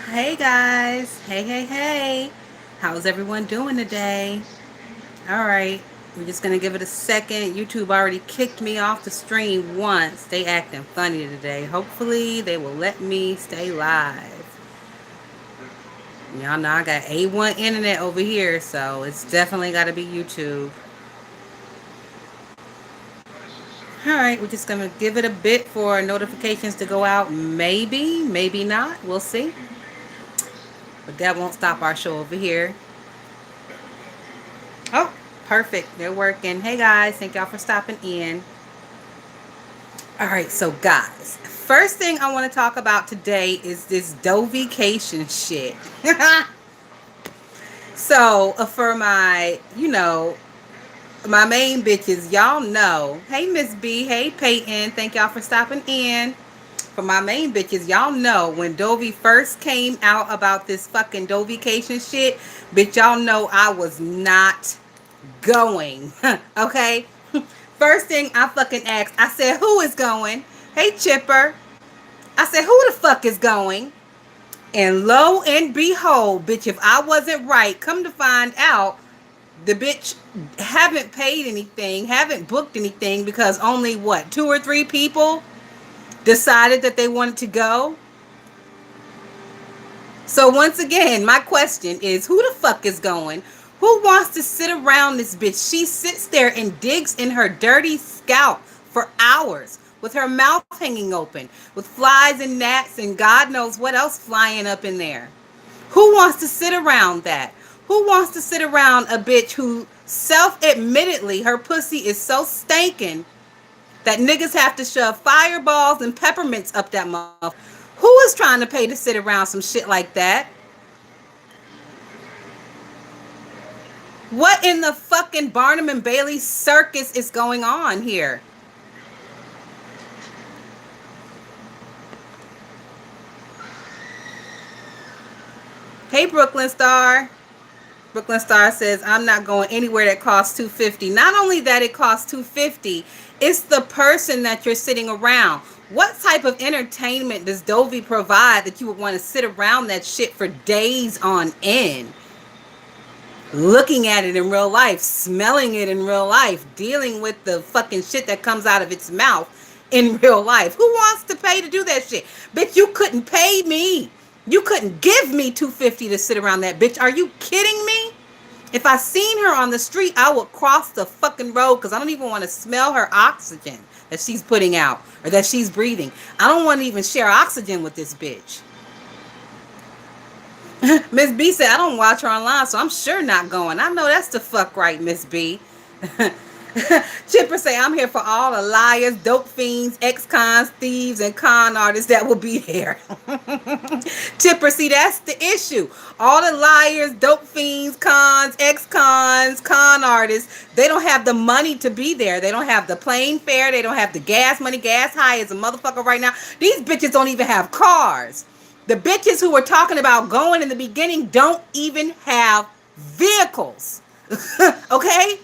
Hey guys, hey. How's everyone doing today? All right, we're just gonna give it a second. YouTube already kicked me off the stream once. They acting funny today. Hopefully, they will let me stay live. Y'all know I got A1 internet over here, so it's definitely got to be YouTube. All right, we're just gonna give it a bit for notifications to go out. Maybe not. We'll see. But that won't stop our show over here. Oh, perfect. They're working. Hey guys, thank y'all for stopping in. All right, so guys, first thing I want to talk about today is this dough vacation shit. So, for my, my main bitches, y'all know. Hey, Miss B. Hey, Peyton. Thank y'all for stopping in. For my main bitches, y'all know when Dovey first came out about this fucking dough vacation shit, bitch, y'all know I was not going. Okay? First thing I fucking asked, I said, who is going? Hey, Chipper. I said, who the fuck is going? And lo and behold, bitch, if I wasn't right, come to find out, the bitch haven't paid anything, haven't booked anything because only what, two or three people decided that they wanted to go. So once again, my question is, who the fuck is going? Who wants to sit around this bitch? She sits there and digs in her dirty scalp for hours with her mouth hanging open, with flies and gnats and God knows what else flying up in there. Who wants to sit around that? Who wants to sit around a bitch who self-admittedly her pussy is so stankin' that niggas have to shove fireballs and peppermints up that mouth? Who is trying to pay to sit around some shit like that? What in the fucking Barnum and Bailey circus is going on here? Hey, Brooklyn Star. Brooklyn Star says, I'm not going anywhere that costs $250. Not only that it costs $250, it's the person that you're sitting around. What type of entertainment does Dovey provide that you would want to sit around that shit for days on end? Looking at it in real life, smelling it in real life, dealing with the fucking shit that comes out of its mouth in real life. Who wants to pay to do that shit? Bitch, you couldn't pay me. You couldn't give me $250 to sit around that bitch. Are you kidding me? If I seen her on the street, I would cross the fucking road because I don't even want to smell her oxygen that she's putting out or that she's breathing. I don't want to even share oxygen with this bitch. Miss B said, I don't watch her online, so I'm sure not going. I know that's the fuck right, Miss B. Chipper say, I'm here for all the liars, dope fiends, ex-cons, thieves, and con artists that will be there. Chipper, see, that's the issue. All the liars, dope fiends, cons, ex-cons, con artists, they don't have the money to be there. They don't have the plane fare. They don't have the gas money. Gas high as a motherfucker right now. These bitches don't even have cars. The bitches who were talking about going in the beginning don't even have vehicles. Okay?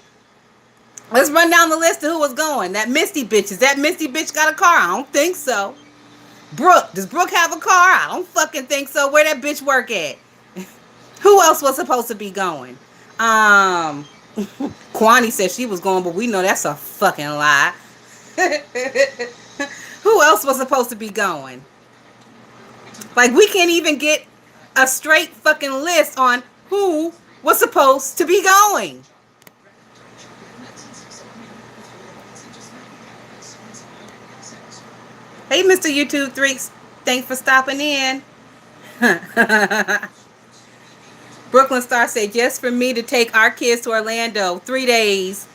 Let's run down the list of who was going. That Misty bitch. Is that Misty bitch got a car? I don't think so. Brooke. Does Brooke have a car? I don't fucking think so. Where that bitch work at? Who else was supposed to be going? Kwani said she was going, but we know that's a fucking lie. Who else was supposed to be going? Like, we can't even get a straight fucking list on who was supposed to be going. Hey, Mr. YouTube 3, thanks for stopping in. Brooklyn Star said, just for me to take our kids to Orlando, 3 days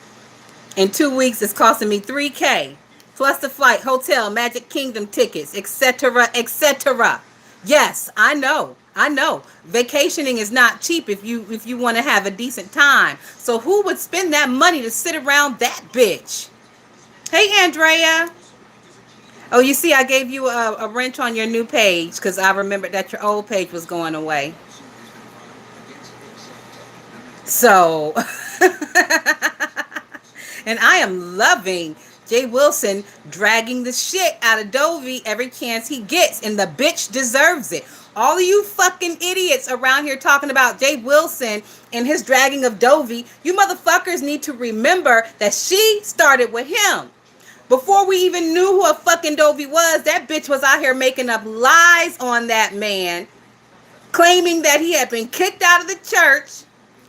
in 2 weeks is costing me $3K. Plus the flight, hotel, Magic Kingdom tickets, etc., etc. Yes, I know. Vacationing is not cheap if you want to have a decent time. So who would spend that money to sit around that bitch? Hey, Andrea. Oh, you see, I gave you a wrench on your new page because I remembered that your old page was going away. So, and I am loving Jay Wilson dragging the shit out of Dovey every chance he gets, and the bitch deserves it. All of you fucking idiots around here talking about Jay Wilson and his dragging of Dovey, you motherfuckers need to remember that she started with him. Before we even knew who a fucking Dovey was, that bitch was out here making up lies on that man, claiming that he had been kicked out of the church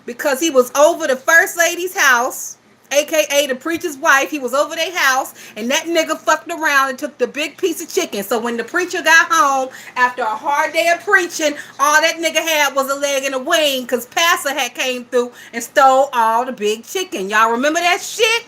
because he was over the first lady's house, aka the preacher's wife. He was over their house, and that nigga fucked around and took the big piece of chicken. So when the preacher got home after a hard day of preaching, all that nigga had was a leg and a wing, because pastor had came through and stole all the big chicken. Y'all remember that shit?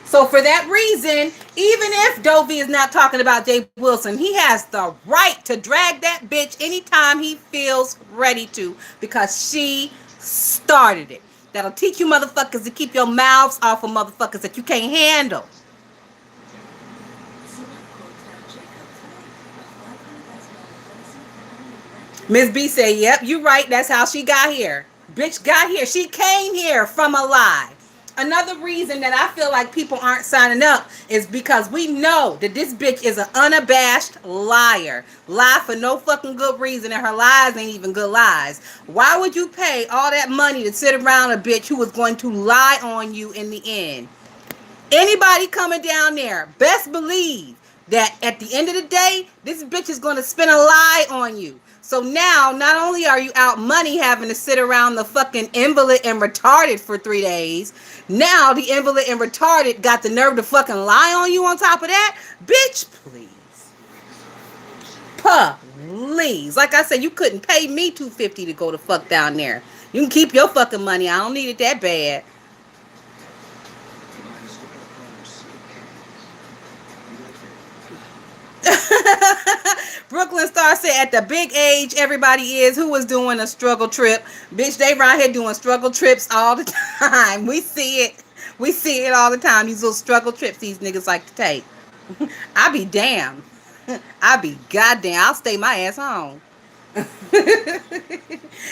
So for that reason, even if Dovey is not talking about Jay Wilson, he has the right to drag that bitch anytime he feels ready to, because she started it. That'll teach you motherfuckers to keep your mouths off of motherfuckers that you can't handle. Miss B said, yep, you right. That's how she got here. Bitch got here. She came here from a lie. Another reason that I feel like people aren't signing up is because we know that this bitch is an unabashed liar. Lie for no fucking good reason, and her lies ain't even good lies. Why would you pay all that money to sit around a bitch who was going to lie on you in the end? Anybody coming down there, best believe that at the end of the day, this bitch is going to spin a lie on you. So now, not only are you out money having to sit around the fucking invalid and retarded for 3 days, now the invalid and retarded got the nerve to fucking lie on you on top of that? Bitch, please. Please. Like I said, you couldn't pay me $250 to go the fuck down there. You can keep your fucking money. I don't need it that bad. Brooklyn Star said, at the big age everybody is, who was doing a struggle trip? Bitch, they right here doing struggle trips all the time. We see it. We see it all the time. These little struggle trips these niggas like to take. I be damned. I be goddamn. I'll stay my ass home.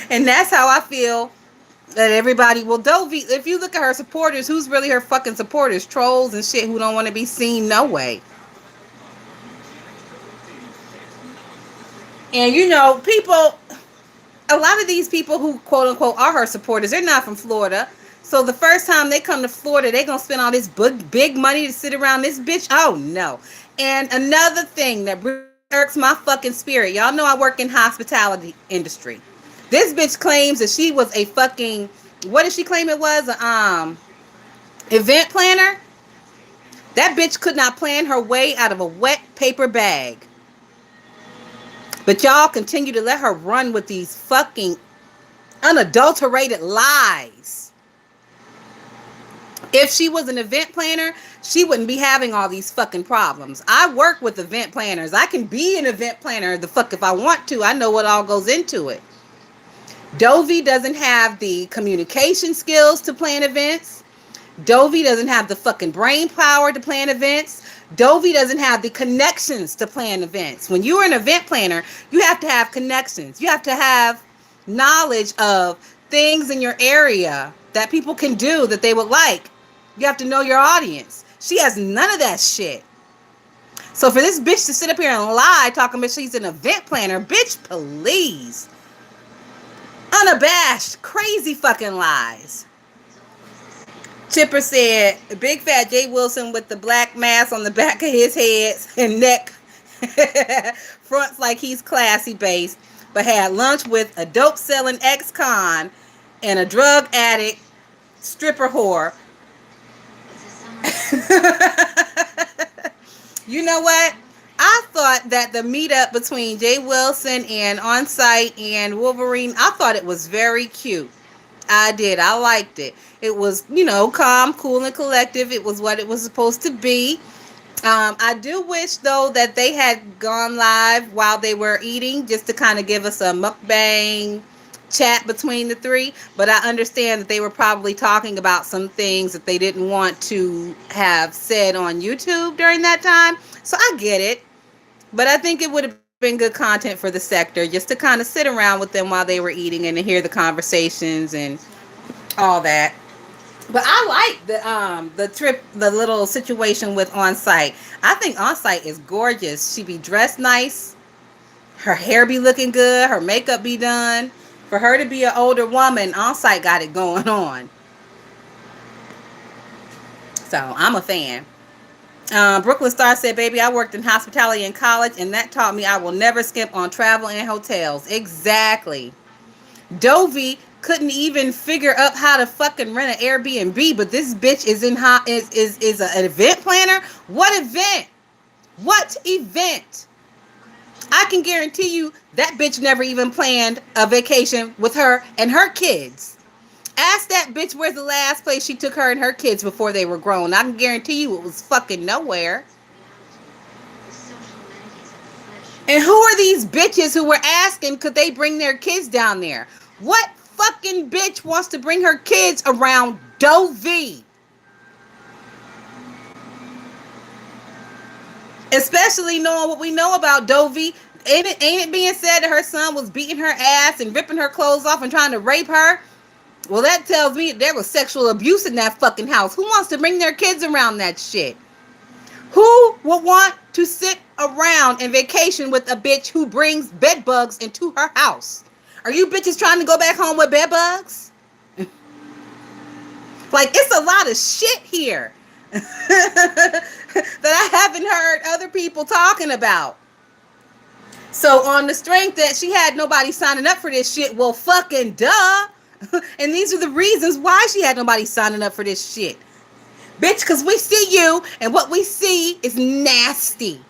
And that's how I feel that everybody will. Dovey, if you look at her supporters, who's really her fucking supporters? Trolls and shit who don't want to be seen no way. And you know, people, a lot of these people who quote unquote are her supporters, they're not from Florida. So the first time they come to Florida, they're going to spend all this big money to sit around this bitch. Oh, no. And another thing that irks my fucking spirit. Y'all know I work in hospitality industry. This bitch claims that she was a fucking, what did she claim it was? Event planner? That bitch could not plan her way out of a wet paper bag. But y'all continue to let her run with these fucking unadulterated lies. If she was an event planner, she wouldn't be having all these fucking problems. I work with event planners. I can be an event planner the fuck if I want to. I know what all goes into it. Dovey doesn't have the communication skills to plan events. Dovey doesn't have the fucking brain power to plan events. Dovey doesn't have the connections to plan events. When you're an event planner, you have to have connections. You have to have knowledge of things in your area that people can do that they would like. You have to know your audience. She has none of that shit. So for this bitch to sit up here and lie, talking about she's an event planner, bitch, please. Unabashed, crazy fucking lies. Chipper said, big fat Jay Wilson with the black mask on the back of his head and neck fronts like he's classy based, but had lunch with a dope selling ex-con and a drug addict stripper whore. You know what? I thought that the meetup between Jay Wilson and On-Site and Wolverine, I thought it was very cute. I did. I liked it. It was, you know, calm, cool, and collective. It was what it was supposed to be. I do wish, though, that they had gone live while they were eating, just to kind of give us a mukbang chat between the three. But I understand that they were probably talking about some things that they didn't want to have said on YouTube during that time. So I get it. But I think it would have been good content for the sector, just to kind of sit around with them while they were eating and to hear the conversations and all that. But I like the trip, the little situation with on site. I think on site is gorgeous. She be dressed nice, her hair be looking good, her makeup be done. For her to be an older woman, on site got it going on. So I'm a fan. Brooklyn Star said, "Baby, I worked in hospitality in college, and that taught me I will never skimp on travel and hotels." Exactly. Dovey couldn't even figure out how to fucking rent an Airbnb, but this bitch is in is an event planner. What event? What event? I can guarantee you that bitch never even planned a vacation with her and her kids. Ask that bitch where's the last place she took her and her kids before they were grown. I can guarantee you it was fucking nowhere. And who are these bitches who were asking could they bring their kids down there? What fucking bitch wants to bring her kids around Dovey? Especially knowing what we know about Dovey. Ain't it being said that her son was beating her ass and ripping her clothes off and trying to rape her? Well, that tells me there was sexual abuse in that fucking house. Who wants to bring their kids around that shit? Who would want to sit around and vacation with a bitch who brings bed bugs into her house? Are you bitches trying to go back home with bed bugs? Like, it's a lot of shit here that I haven't heard other people talking about. So on the strength that she had nobody signing up for this shit, well, fucking duh. And these are the reasons why she had nobody signing up for this shit. Bitch, because we see you, and what we see is nasty.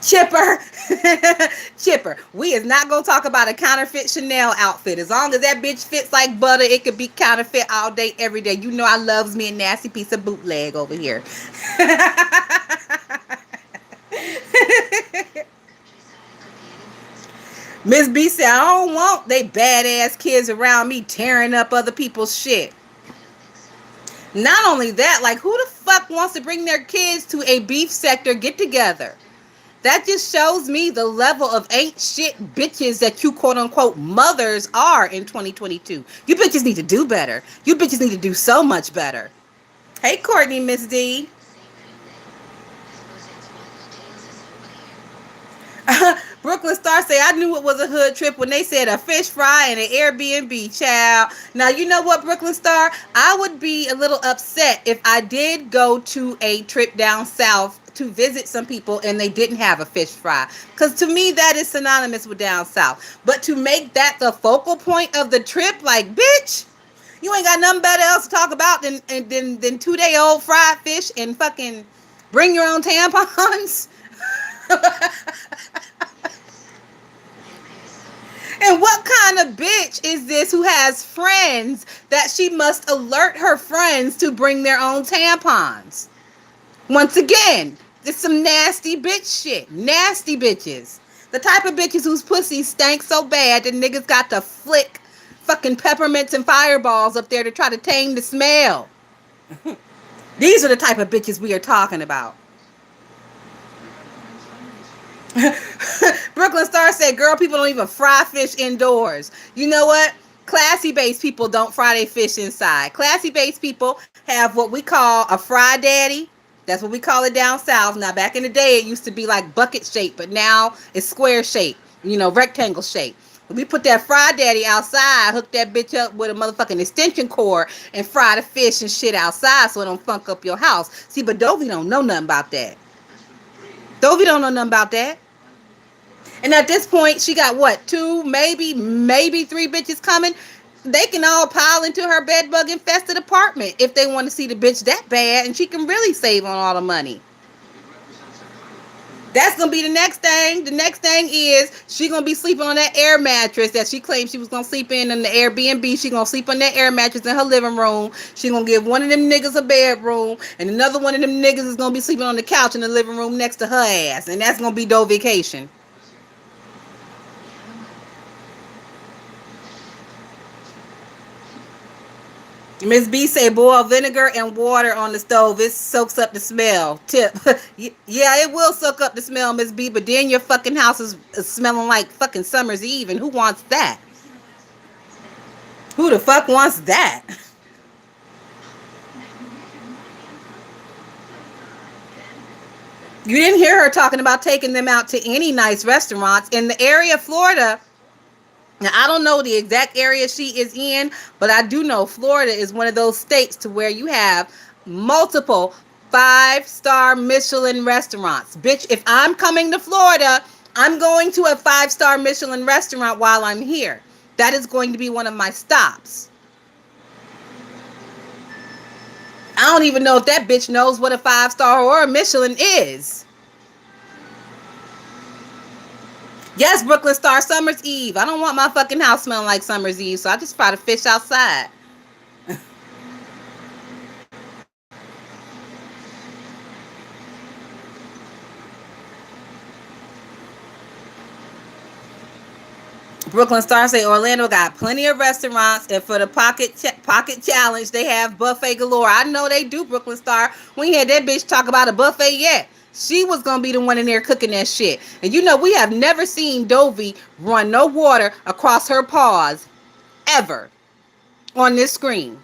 Chipper, Chipper, we is not gonna talk about a counterfeit Chanel outfit. As long as that bitch fits like butter, it could be counterfeit all day, every day. You know I loves me a nasty piece of bootleg over here. Miss B said, I don't want they badass kids around me tearing up other people's shit. Not only that, like, who the fuck wants to bring their kids to a beef sector get together? That just shows me the level of ain't shit bitches that you quote unquote mothers are in 2022. You bitches need to do better. You bitches need to do so much better. Hey, Courtney, Miss D. Brooklyn Star say, I knew it was a hood trip when they said a fish fry and an Airbnb, child. Now, you know what, Brooklyn Star? I would be a little upset if I did go to a trip down south to visit some people and they didn't have a fish fry. Because to me, that is synonymous with down south. But to make that the focal point of the trip, like, bitch, you ain't got nothing better else to talk about than 2-day-old fried fish and fucking bring your own tampons. And what kind of bitch is this who has friends that she must alert her friends to bring their own tampons? Once again, it's some nasty bitch shit. Nasty bitches. The type of bitches whose pussy stank so bad that niggas got to flick fucking peppermints and fireballs up there to try to tame the smell. These are the type of bitches we are talking about. Brooklyn Star said, girl, people don't even fry fish indoors. You know what? Classy based people don't fry their fish inside. Classy based people have what we call a fry daddy. That's what we call it down south. Now, back in the day, it used to be like bucket shape, but now it's square shape, rectangle shape. We put that fry daddy outside, hook that bitch up with a motherfucking extension cord, and fry the fish and shit outside so it don't funk up your house. See, but Dovey don't know nothing about that. Dovey don't know nothing about that. And at this point, she got what, two, maybe three bitches coming. They can all pile into her bedbug infested apartment if they want to see the bitch that bad, and she can really save on all the money. That's gonna be the next thing. The next thing is she gonna be sleeping on that air mattress that she claimed she was gonna sleep in the Airbnb. She gonna sleep on that air mattress in her living room. She gonna give one of them niggas a bedroom, and another one of them niggas is gonna be sleeping on the couch in the living room next to her ass, and that's gonna be Doe vacation. Miss B say boil vinegar and water on the stove. It soaks up the smell. Tip. Yeah, it will soak up the smell, Miss B, but then your fucking house is smelling like fucking summer's eve, and who wants that? Who the fuck wants that? You didn't hear her talking about taking them out to any nice restaurants in the area of Florida. Now, I don't know the exact area she is in, but I do know Florida is one of those states to where you have multiple five-star Michelin restaurants. Bitch, if I'm coming to Florida, I'm going to a five-star Michelin restaurant while I'm here. That is going to be one of my stops. I don't even know if that bitch knows what a five-star or a Michelin is. Yes, Brooklyn Star, Summer's Eve. I don't want my fucking house smelling like Summer's Eve, so I just try to fish outside. Brooklyn Star say Orlando got plenty of restaurants, and for the pocket challenge, they have buffet galore. I know they do, Brooklyn Star. We ain't had that bitch talk about a buffet yet. She was gonna be the one in there cooking that shit. And you know we have never seen Dovey run no water across her paws ever on this screen.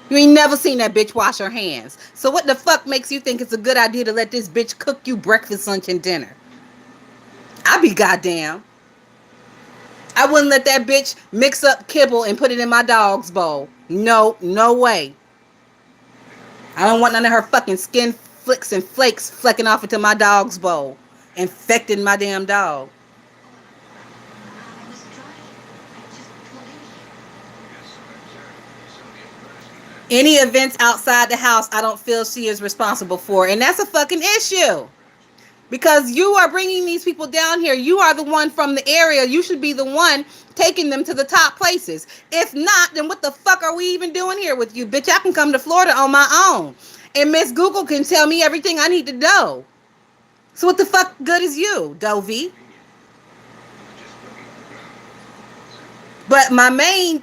You ain't never seen that bitch wash her hands. So what the fuck makes you think it's a good idea to let this bitch cook you breakfast, lunch, and dinner? I be goddamn. I wouldn't let that bitch mix up kibble and put it in my dog's bowl. No, no way. I don't want none of her fucking skin flicks and flakes flecking off into my dog's bowl, infecting my damn dog. Any events outside the house, I don't feel she is responsible for. And that's a fucking issue. Because you are bringing these people down here. You are the one from the area. You should be the one taking them to the top places. If not, then what the fuck are we even doing here with you? Bitch, I can come to Florida on my own. And Miss Google can tell me everything I need to know. So what the fuck good is you, Dovey? But my main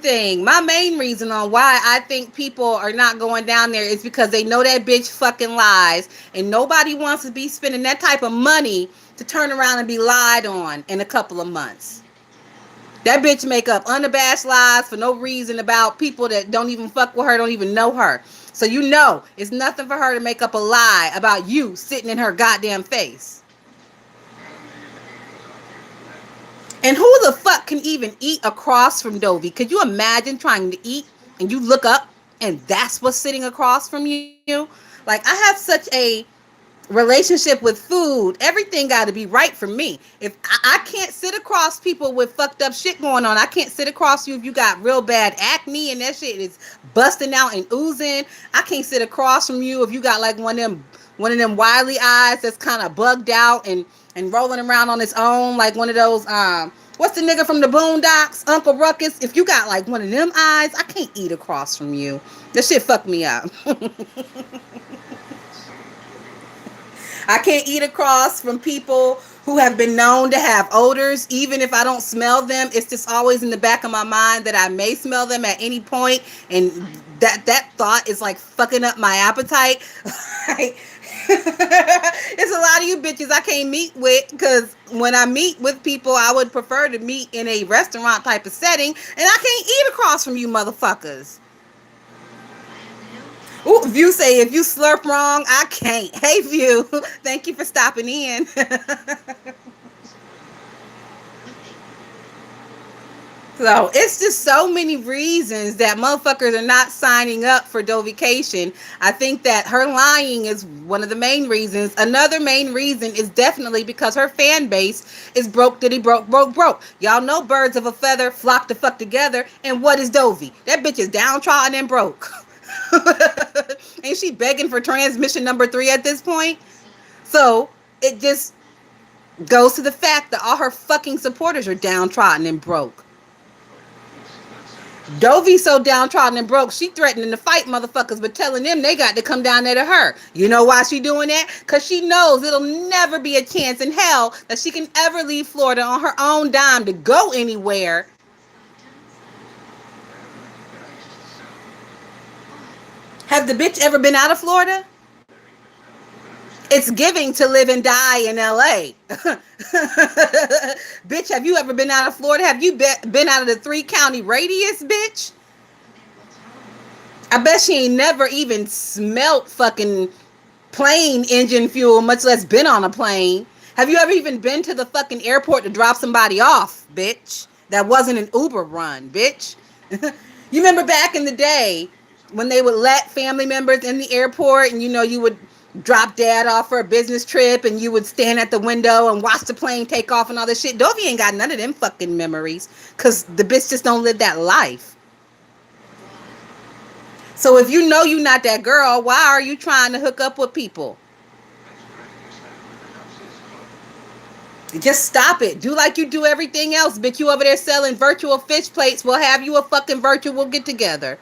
reason on why I think people are not going down there is because they know that bitch fucking lies, and nobody wants to be spending that type of money to turn around and be lied on in a couple of months. That bitch make up unabashed lies for no reason about people that don't even fuck with her, don't even know her. So you know it's nothing for her to make up a lie about you sitting in her goddamn face. And who the fuck can even eat across from Dovey? Could you imagine trying to eat and you look up and that's what's sitting across from you? Like, I have such a relationship with food. Everything got to be right for me. If I can't sit across people with fucked up shit going on, I can't sit across you if you got real bad acne and that shit is busting out and oozing. I can't sit across from you if you got like one of them wily eyes that's kind of bugged out and rolling around on its own, like one of those what's the nigga from the Boondocks, Uncle Ruckus? If you got like one of them eyes, I can't eat across from you. That shit fucked me up. I can't eat across from people who have been known to have odors. Even if I don't smell them, it's just always in the back of my mind that I may smell them at any point, and that thought is like fucking up my appetite. It's a lot of you bitches I can't meet with, because when I meet with people, I would prefer to meet in a restaurant type of setting, and I can't eat across from you motherfuckers. Ooh, View say if you slurp wrong, I can't. Hey View, thank you for stopping in. So it's just so many reasons that motherfuckers are not signing up for Dovication. I think that her lying is one of the main reasons. Another main reason is definitely because her fan base is broke diddy broke broke broke. Y'all know birds of a feather flock to fuck together. And what is Dovey? That bitch is downtrodden and broke. Ain't she begging for transmission number 3 at this point? So it just goes to the fact that all her fucking supporters are downtrodden and broke. Dovey so downtrodden and broke, she threatening to fight motherfuckers, but telling them they got to come down there to her. You know why she doing that? Because she knows it'll never be a chance in hell that she can ever leave Florida on her own dime to go anywhere Have the bitch ever been out of Florida? It's giving to live and die in LA. Bitch, have you ever been out of Florida? Have you been out of the 3-county radius, bitch? I bet she ain't never even smelt fucking plane engine fuel, much less been on a plane. Have you ever even been to the fucking airport to drop somebody off, bitch? That wasn't an Uber run, bitch. You remember back in the day when they would let family members in the airport and you would drop dad off for a business trip and you would stand at the window and watch the plane take off and all this shit. Dovey ain't got none of them fucking memories because the bitch just don't live that life. So if you know you're not that girl, why are you trying to hook up with people? Just stop it. Do like you do everything else, bitch. You over there selling virtual fish plates. We'll have you a fucking virtual get together.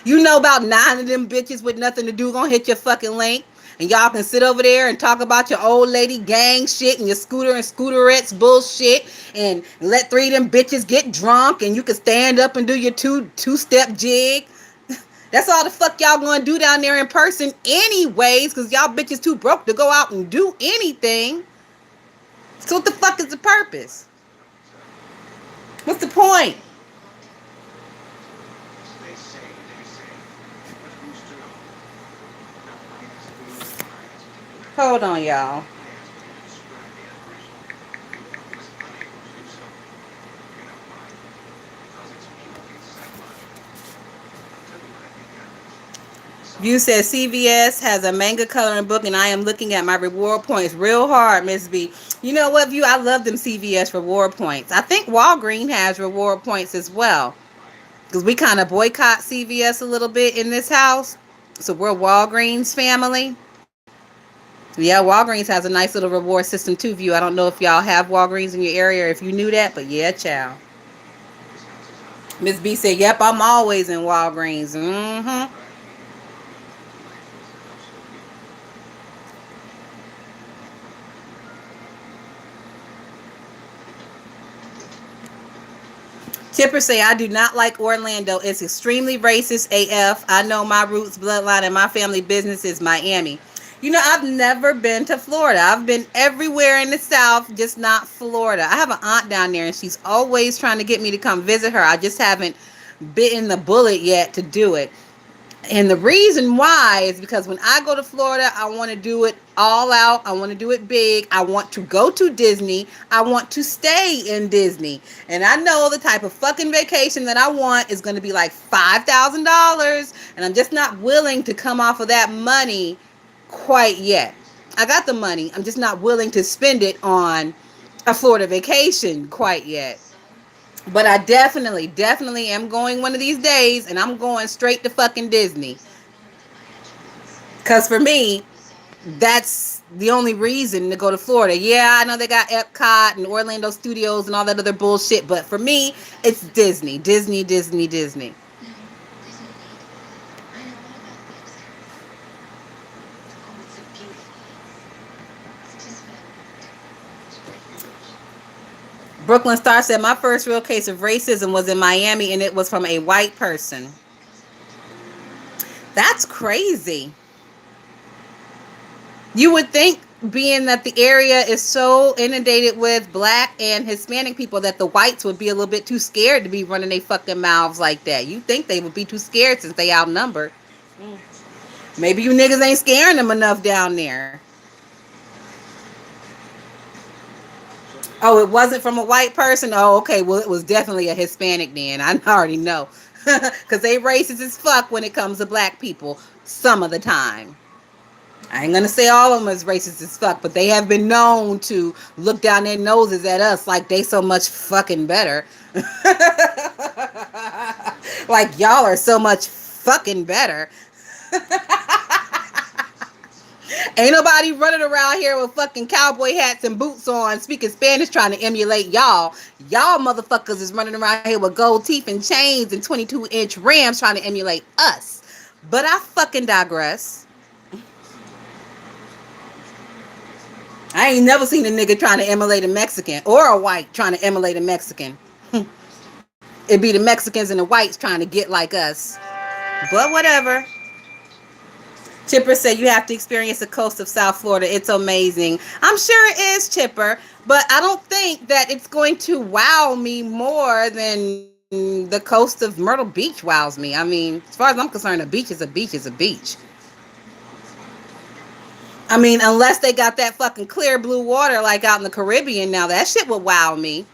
You know about 9 of them bitches with nothing to do gonna hit your fucking link. And y'all can sit over there and talk about your old lady gang shit and your scooter and scooterettes bullshit and let 3 of them bitches get drunk and you can stand up and do your two-step jig. That's all the fuck y'all gonna do down there in person anyways, because y'all bitches too broke to go out and do anything. So what the fuck is the purpose? What's the point? Hold on, y'all. You said CVS has a manga coloring book, and I am looking at my reward points real hard, Miss B. You know what, View? I love them CVS reward points. I think Walgreens has reward points as well, because we kind of boycott CVS a little bit in this house. So we're a Walgreens family. Yeah, Walgreens has a nice little reward system too, View. I don't know if y'all have Walgreens in your area or if you knew that, but yeah, child. Miss B said, yep, I'm always in Walgreens. Mm-hmm. Tipper say, I do not like Orlando. It's extremely racist AF. I know my roots, bloodline, and my family business is Miami. I've never been to Florida. I've been everywhere in the South, just not Florida. I have an aunt down there, and she's always trying to get me to come visit her. I just haven't bitten the bullet yet to do it. And the reason why is because when I go to Florida, I want to do it all out. I want to do it big. I want to go to Disney. I want to stay in Disney. And I know the type of fucking vacation that I want is going to be like $5,000. And I'm just not willing to come off of that money quite yet. I got the money. I'm just not willing to spend it on a Florida vacation quite yet. But I definitely am going one of these days, and I'm going straight to fucking Disney. Because for me, that's the only reason to go to Florida. Yeah, I know they got Epcot and Orlando Studios and all that other bullshit, but for me, it's Disney. Disney, Disney, Disney. Brooklyn Star said, my first real case of racism was in Miami, and it was from a white person. That's crazy. You would think, being that the area is so inundated with black and Hispanic people, that the whites would be a little bit too scared to be running their fucking mouths like that. You think they would be too scared since they outnumbered. Maybe you niggas ain't scaring them enough down there. Oh, it wasn't from a white person? Oh, okay. Well, it was definitely a Hispanic then. I already know. Because they racist as fuck when it comes to black people some of the time. I ain't going to say all of them is racist as fuck, but they have been known to look down their noses at us like they so much fucking better. Like y'all are so much fucking better. Ain't nobody running around here with fucking cowboy hats and boots on, speaking Spanish, trying to emulate y'all. Y'all motherfuckers is running around here with gold teeth and chains and 22-inch Rams trying to emulate us. But I fucking digress. I ain't never seen a nigga trying to emulate a Mexican or a white trying to emulate a Mexican. It'd be the Mexicans and the whites trying to get like us. But whatever. Chipper said you have to experience the coast of South Florida. It's amazing. I'm sure it is, Chipper, but I don't think that it's going to wow me more than the coast of Myrtle Beach wows me. I mean, as far as I'm concerned, a beach is a beach is a beach. I mean, unless they got that fucking clear blue water like out in the Caribbean now, that shit would wow me.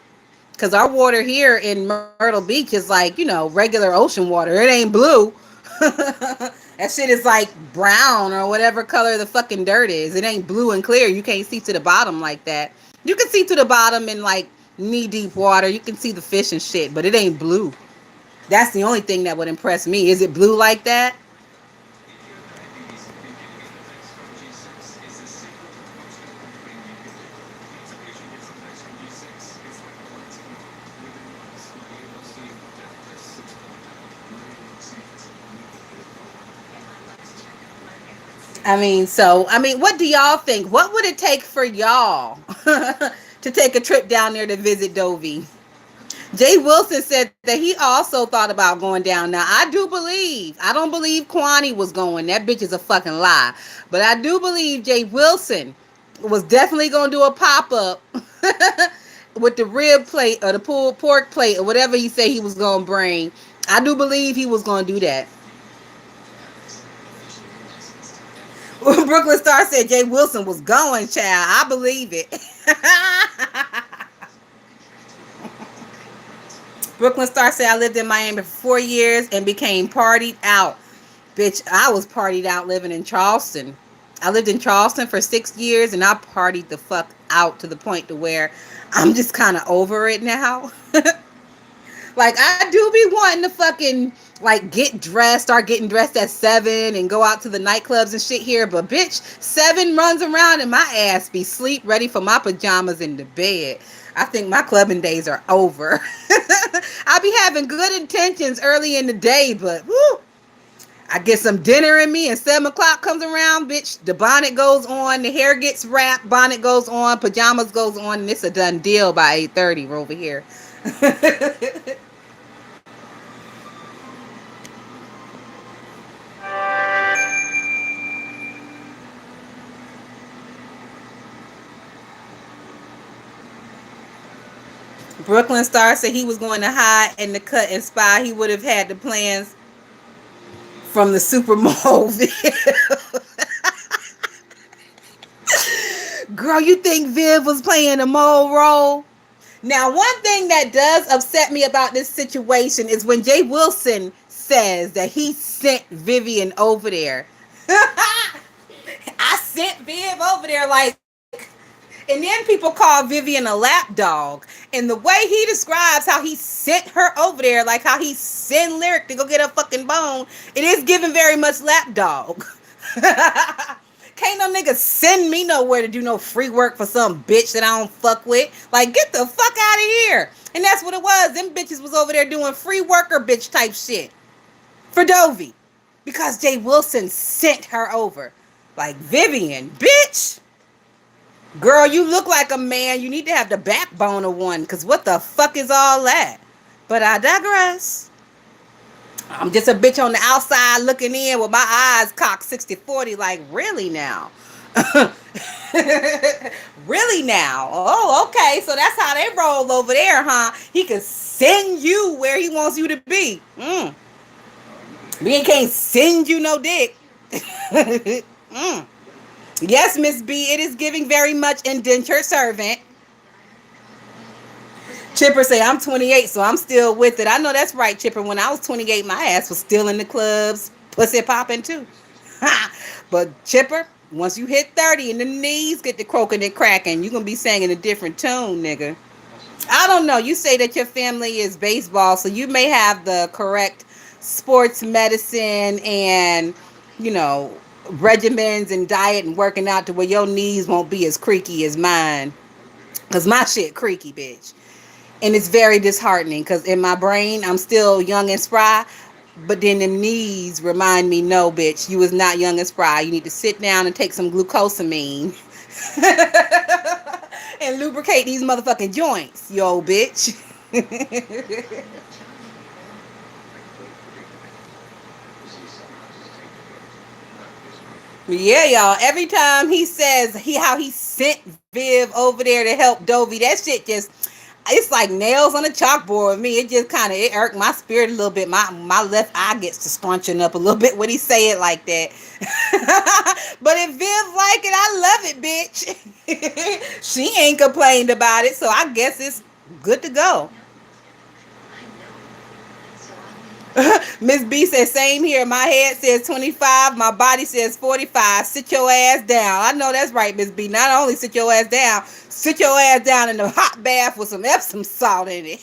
Because our water here in Myrtle Beach is like, regular ocean water. It ain't blue. That shit is like brown or whatever color the fucking dirt is. It ain't blue and clear. You can't see to the bottom like that. You can see to the bottom in like knee deep water. You can see the fish and shit, but it ain't blue. That's the only thing that would impress me. Is it blue like that? What do y'all think? What would it take for y'all to take a trip down there to visit Dovey? Jay Wilson said that he also thought about going down. Now, I don't believe Kwani was going. That bitch is a fucking lie. But I do believe Jay Wilson was definitely going to do a pop up with the rib plate or the pulled pork plate or whatever he said he was going to bring. I do believe he was going to do that. Brooklyn Star said Jay Wilson was going, child. I believe it. Brooklyn Star said I lived in Miami for 4 years and became partied out. Bitch, I was partied out living in Charleston. I lived in Charleston for 6 years and I partied the fuck out to the point to where I'm just kind of over it now. Like, I do be wanting to fucking, like, get dressed, start getting dressed at 7 and go out to the nightclubs and shit here. But, bitch, 7 runs around and my ass be sleep ready for my pajamas in the bed. I think my clubbing days are over. I be having good intentions early in the day, but, whoo, I get some dinner in me and 7 o'clock comes around, bitch, the bonnet goes on, the hair gets wrapped, bonnet goes on, pajamas goes on, and it's a done deal by 8:30 over here. Brooklyn Star said he was going to hide in the cut and spy. He would have had the plans from the Super Mole video. Girl, you think Viv was playing a mole role? Now, one thing that does upset me about this situation is when Jay Wilson says that he sent Vivian over there. I sent Viv over there, like, and then people call Vivian a lap dog. And the way he describes how he sent her over there, like how he sent Lyric to go get her fucking bone, it is giving very much lap dog. Can't no nigga send me nowhere to do no free work for some bitch that I don't fuck with. Like, get the fuck out of here. And that's what it was. Them bitches was over there doing free worker bitch type shit for Dovey. Because Jay Wilson sent her over. Like, Vivian, bitch. Girl, you look like a man. You need to have the backbone of one. Because what the fuck is all that? But I digress. I'm just a bitch on the outside looking in with my eyes cocked 60-40. Like, really now? Really now? Oh, okay. So that's how they roll over there, huh? He can send you where he wants you to be. We can't send you no dick. Yes, Miss B, it is giving very much indentured servant. Chipper say, I'm 28, so I'm still with it. I know that's right, Chipper. When I was 28, my ass was still in the clubs, pussy popping too. But Chipper, once you hit 30 and the knees get to croaking and cracking, you're going to be singing a different tune, nigga. I don't know. You say that your family is baseball, so you may have the correct sports medicine and, regimens and diet and working out to where your knees won't be as creaky as mine. Because my shit creaky, bitch. And it's very disheartening because in my brain, I'm still young and spry. But then the knees remind me, no, bitch, you is not young and spry. You need to sit down and take some glucosamine and lubricate these motherfucking joints, you old bitch. Yeah, y'all. Every time he says how he sent Viv over there to help Dovey, that shit just it's like nails on a chalkboard with me. It just kind of it irked my spirit a little bit. My left eye gets to scrunching up a little bit when he say it like that. But if Viv like it, I love it, bitch. She ain't complained about it, so I guess it's good to go. Miss B says, same here. My head says 25. My body says 45. Sit your ass down. I know that's right, Miss B. Not only sit your ass down in the hot bath with some Epsom salt in it.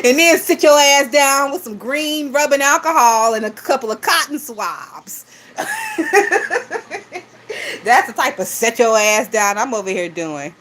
And then sit your ass down with some green rubbing alcohol and a couple of cotton swabs. That's the type of set your ass down I'm over here doing.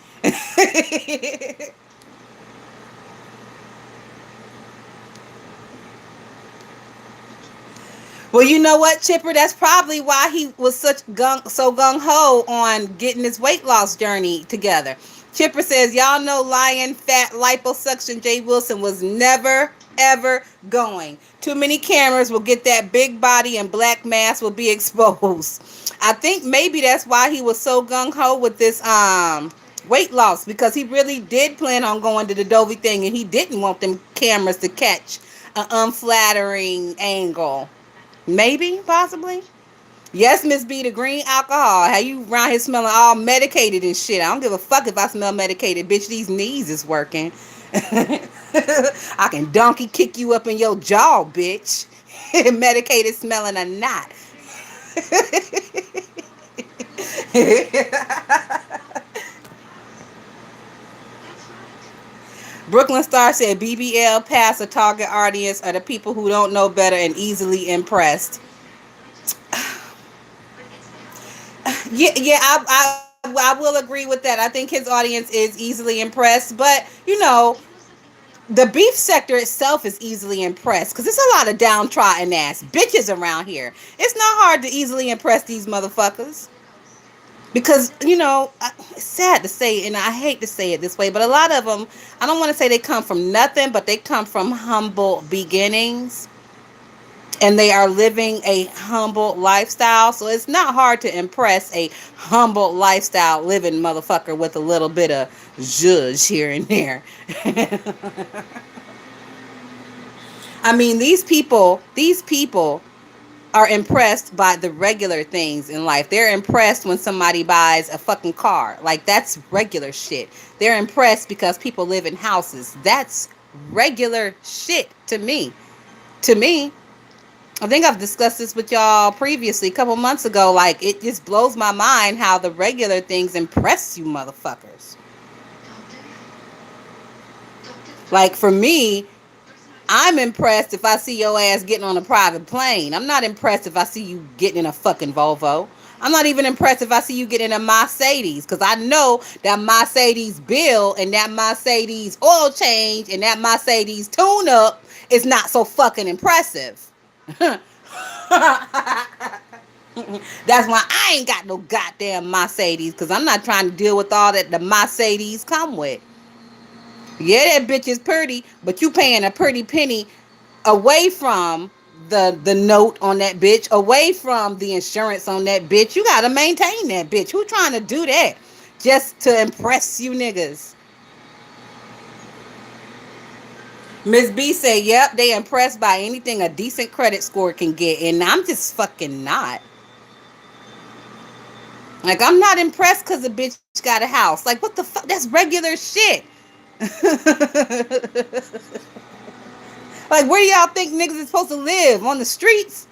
Well, you know what, Chipper? That's probably why he was so gung ho on getting his weight loss journey together. Chipper says, "Y'all know lion fat liposuction Jay Wilson was never ever going. Too many cameras will get that big body and black mass will be exposed." I think maybe that's why he was so gung ho with this weight loss, because he really did plan on going to the Dovey thing and he didn't want them cameras to catch an unflattering angle. Maybe, possibly. Yes, Miss B, the green alcohol. How you around here smelling all medicated and shit? I don't give a fuck if I smell medicated. Bitch, these knees is working. I can donkey kick you up in your jaw, bitch. Medicated smelling or not. Brooklyn Star said BBL pass a target audience are the people who don't know better and easily impressed. Yeah, I will agree with that. I think his audience is easily impressed, but the beef sector itself is easily impressed because there's a lot of downtrodden ass bitches around here. It's not hard to easily impress these motherfuckers because it's sad to say, and I hate to say it this way, but a lot of them, I don't want to say they come from nothing, but they come from humble beginnings and they are living a humble lifestyle. So it's not hard to impress a humble lifestyle living motherfucker with a little bit of zhuzh here and there. I mean, these people are impressed by the regular things in life. They're impressed when somebody buys a fucking car. Like, that's regular shit. They're impressed because people live in houses. That's regular shit to me. To me, I think I've discussed this with y'all previously a couple months ago. Like, it just blows my mind how the regular things impress you motherfuckers. Like, for me, I'm impressed if I see your ass getting on a private plane. I'm not impressed if I see you getting in a fucking Volvo. I'm not even impressed if I see you getting in a Mercedes, because I know that Mercedes bill and that Mercedes oil change and that Mercedes tune up is not so fucking impressive. That's why I ain't got no goddamn Mercedes, because I'm not trying to deal with all that the Mercedes come with. Yeah, that bitch is pretty, but you paying a pretty penny away from the note on that bitch, away from the insurance on that bitch. You gotta maintain that bitch. Who trying to do that just to impress you niggas? Miss B say, yep, they impressed by anything a decent credit score can get, and I'm just fucking not. Like, I'm not impressed because a bitch got a house. Like, what the fuck? That's regular shit. Like, where do y'all think niggas is supposed to live? On the streets?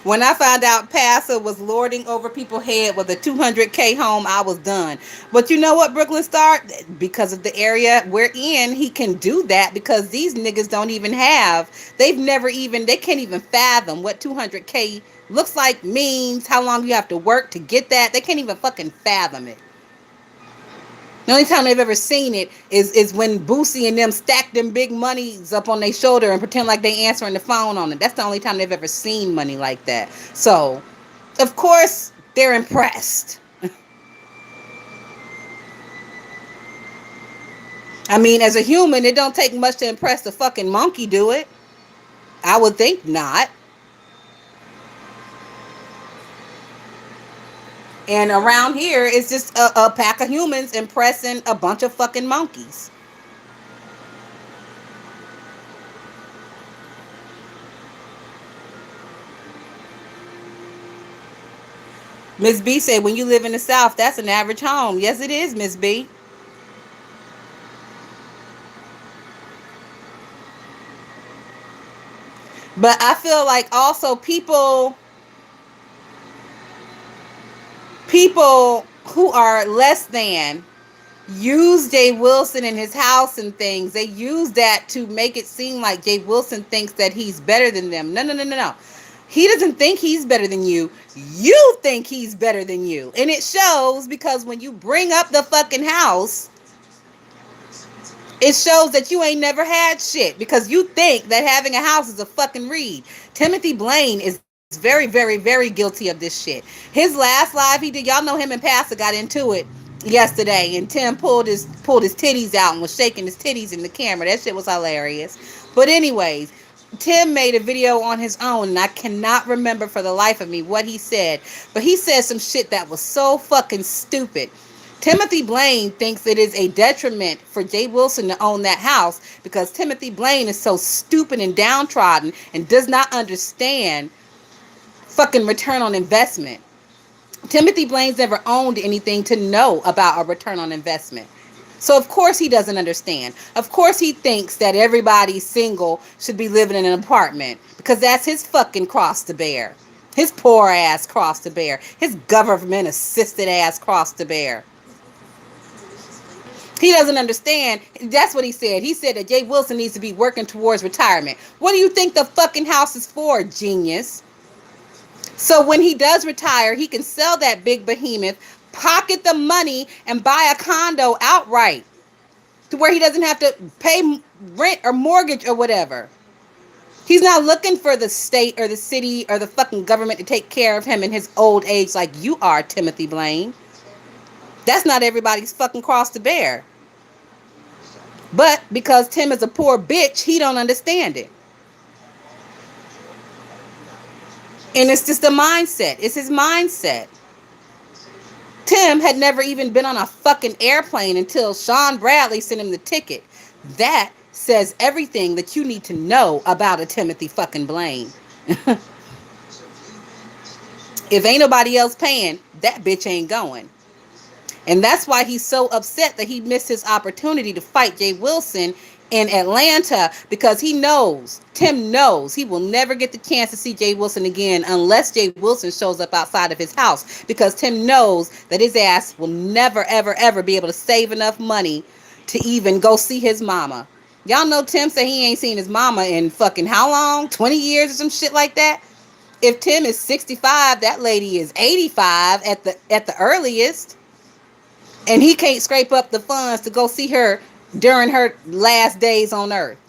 When I found out Passer was lording over people's head with a 200K home, I was done. But you know what, Brooklyn Star? Because of the area we're in, he can do that because these niggas don't even have, they can't even fathom what 200K looks like, means, how long you have to work to get that. They can't even fucking fathom it. The only time they've ever seen it is when Boosie and them stack them big monies up on their shoulder and pretend like they answering the phone on it. That's the only time they've ever seen money like that. So, of course, they're impressed. I mean, as a human, it don't take much to impress the fucking monkey, do it? I would think not. And around here, it's just a pack of humans impressing a bunch of fucking monkeys. Miss B said, when you live in the South, that's an average home. Yes, it is, Miss B. But I feel like also people who are less than use Jay Wilson in his house and things. They use that to make it seem like Jay Wilson thinks that he's better than them. No, no, no, no, no. He doesn't think he's better than you. You think he's better than you. And it shows because when you bring up the fucking house, it shows that you ain't never had shit because you think that having a house is a fucking read. Timothy Blaine is very, very, very guilty of this shit. His last live he did, y'all know him and Pastor got into it yesterday, and Tim pulled his titties out and was shaking his titties in the camera. That shit was hilarious. But anyways, Tim made a video on his own, and I cannot remember for the life of me what he said. But he said some shit that was so fucking stupid. Timothy Blaine thinks it is a detriment for Jay Wilson to own that house because Timothy Blaine is so stupid and downtrodden and does not understand fucking return on investment. Timothy Blaine's never owned anything to know about a return on investment. So of course he doesn't understand. Of course he thinks that everybody single should be living in an apartment because that's his fucking cross to bear. His poor ass cross to bear. His government assisted ass cross to bear. He doesn't understand. That's what he said. He said that Jay Wilson needs to be working towards retirement. What do you think the fucking house is for, genius? So when he does retire, he can sell that big behemoth, pocket the money, and buy a condo outright to where he doesn't have to pay rent or mortgage or whatever. He's not looking for the state or the city or the fucking government to take care of him in his old age like you are, Timothy Blaine. That's not everybody's fucking cross to bear. But because Tim is a poor bitch, he don't understand it. And it's just a mindset. It's his mindset. Tim had never even been on a fucking airplane until Sean Bradley sent him the ticket. That says everything that you need to know about a Timothy fucking Blaine. If ain't nobody else paying, that bitch ain't going. And that's why he's so upset that he missed his opportunity to fight Jay Wilson in Atlanta, because Tim knows he will never get the chance to see Jay Wilson again unless Jay Wilson shows up outside of his house, because Tim knows that his ass will never, ever, ever be able to save enough money to even go see his mama. Y'all know Tim said he ain't seen his mama in fucking how long? 20 years or some shit like that? If Tim is 65, that lady is 85 at the earliest. And he can't scrape up the funds to go see her during her last days on earth.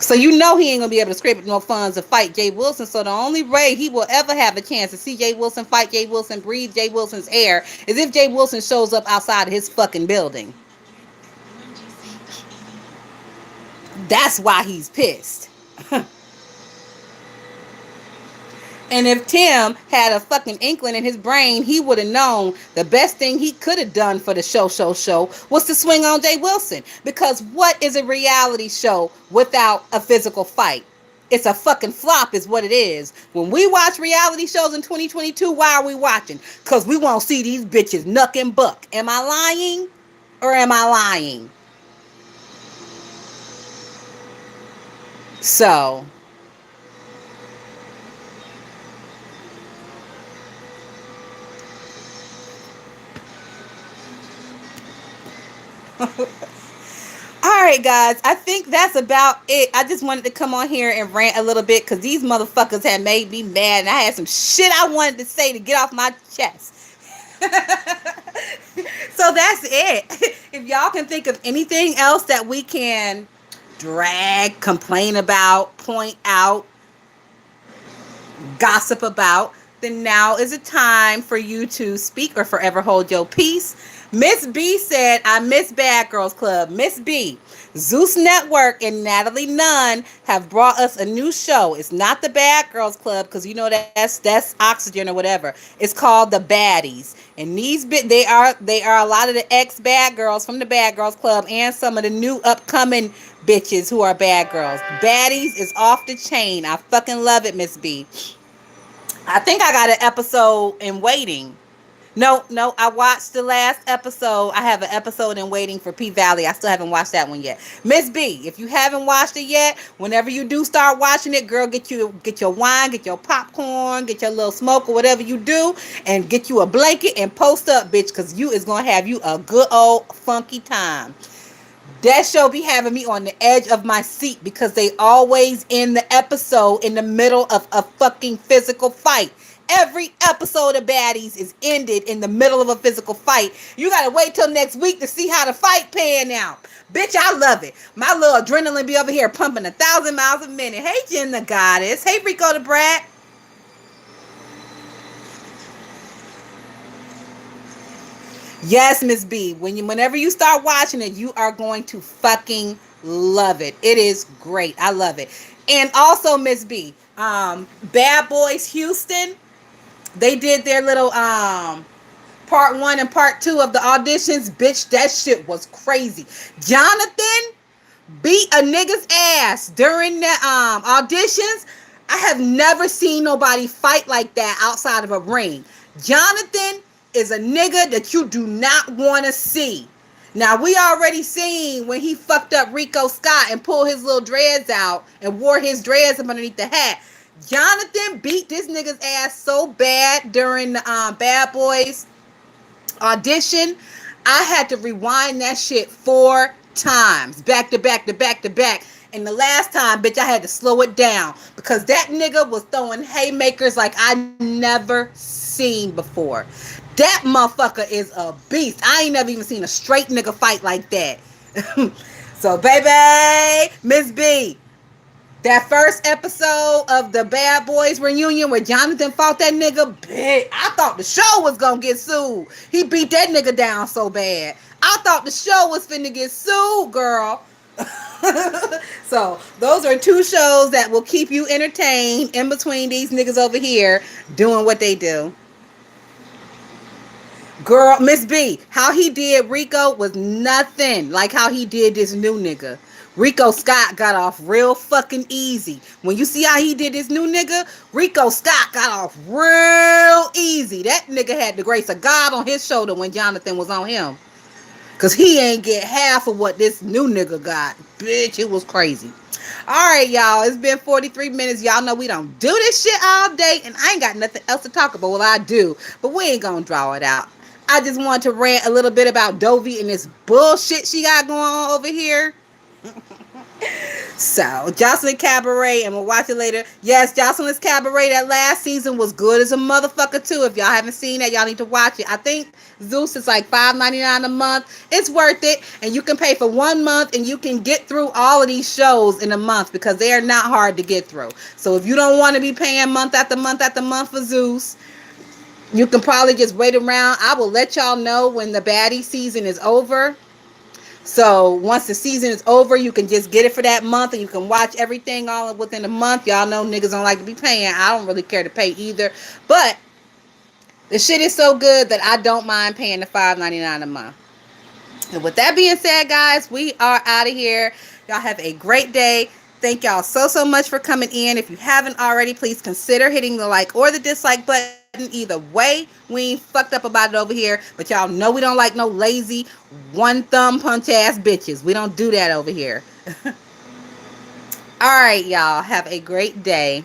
So you know he ain't going to be able to scrape up no funds to fight Jay Wilson. So the only way he will ever have a chance to see Jay Wilson, fight Jay Wilson, breathe Jay Wilson's air is if Jay Wilson shows up outside of his fucking building. That's why he's pissed. And if Tim had a fucking inkling in his brain, he would have known the best thing he could have done for the show was to swing on Jay Wilson. Because what is a reality show without a physical fight? It's a fucking flop is what it is. When we watch reality shows in 2022, why are we watching? Because we want to see these bitches nuck and buck. Am I lying? Or am I lying? So... all right, guys, I think that's about it. I just wanted to come on here and rant a little bit because these motherfuckers had made me mad, and I had some shit I wanted to say to get off my chest. So that's it. If y'all can think of anything else that we can drag, complain about, point out, gossip about, then now is a time for you to speak or forever hold your peace. Miss B said, I miss Bad Girls Club. Miss B, Zeus Network and Natalie Nunn have brought us a new show. It's not the Bad Girls Club because you know that's Oxygen or whatever. It's called the Baddies, and they are a lot of the ex Bad Girls from the Bad Girls Club and some of the new upcoming bitches who are bad girls. Baddies is off the chain. I fucking love it, Miss B. I think I got an episode in waiting. No, no, I watched the last episode. I have an episode in waiting for P Valley. I still haven't watched that one yet. Miss B, if you haven't watched it yet, whenever you do start watching it, girl, get your wine, get your popcorn, get your little smoke or whatever you do, and get you a blanket and post up, bitch, because you is gonna have you a good old funky time. That show be having me on the edge of my seat because they always end the episode in the middle of a fucking physical fight. Every episode of Baddies is ended in the middle of a physical fight. You gotta wait till next week to see how the fight pan out. Bitch, I love it. My little adrenaline be over here pumping 1,000 miles a minute. Hey, Jen the Goddess. Hey, Rico the Brat. Yes, Miss B. Whenever you start watching it, you are going to fucking love it. It is great. I love it. And also, Miss B, Bad Boys Houston, they did their little part one and part two of the auditions. Bitch, that shit was crazy. Jonathan beat a nigga's ass during the auditions. I have never seen nobody fight like that outside of a ring. Jonathan is a nigga that you do not want to see. Now, we already seen when he fucked up Rico Scott and pulled his little dreads out and wore his dreads up underneath the hat. Jonathan beat this nigga's ass so bad during the Bad Boys audition. I had to rewind that shit 4 times, back to back to back to back. And the last time, bitch, I had to slow it down because that nigga was throwing haymakers like I never seen before. That motherfucker is a beast. I ain't never even seen a straight nigga fight like that. So, baby, Miss B, that first episode of the Bad Boys reunion where Jonathan fought that nigga, bitch, I thought the show was gonna get sued. He beat that nigga down so bad. I thought the show was finna get sued, girl. So those are 2 shows that will keep you entertained in between these niggas over here doing what they do. Girl, Miss B, how he did Rico was nothing like how he did this new nigga. Rico Scott got off real fucking easy. When you see how he did this new nigga, Rico Scott got off real easy. That nigga had the grace of God on his shoulder when Jonathan was on him. Because he ain't get half of what this new nigga got. Bitch, it was crazy. All right, y'all. It's been 43 minutes. Y'all know we don't do this shit all day. And I ain't got nothing else to talk about. Well, I do. But we ain't going to draw it out. I just want to rant a little bit about Dovey and this bullshit she got going on over here. So, Jocelyn Cabaret, and we'll watch it later. Yes, Jocelyn's Cabaret, that last season was good as a motherfucker too. If y'all haven't seen that, y'all need to watch it. I think Zeus is like $5.99 a month. It's worth it, and you can pay for 1 month, and you can get through all of these shows in a month because they are not hard to get through. So if you don't want to be paying month after month after month for Zeus, you can probably just wait around. I will let y'all know when the baddie season is over. So once the season is over, you can just get it for that month and you can watch everything all within a month. Y'all know niggas don't like to be paying. I don't really care to pay either. But the shit is so good that I don't mind paying the $5.99 a month. And with that being said, guys, we are out of here. Y'all have a great day. Thank y'all so much for coming in. If you haven't already, please consider hitting the like or the dislike button. Either way, we ain't fucked up about it over here. But y'all know we don't like no lazy, one thumb punch ass bitches. We don't do that over here. All right, y'all. Have a great day.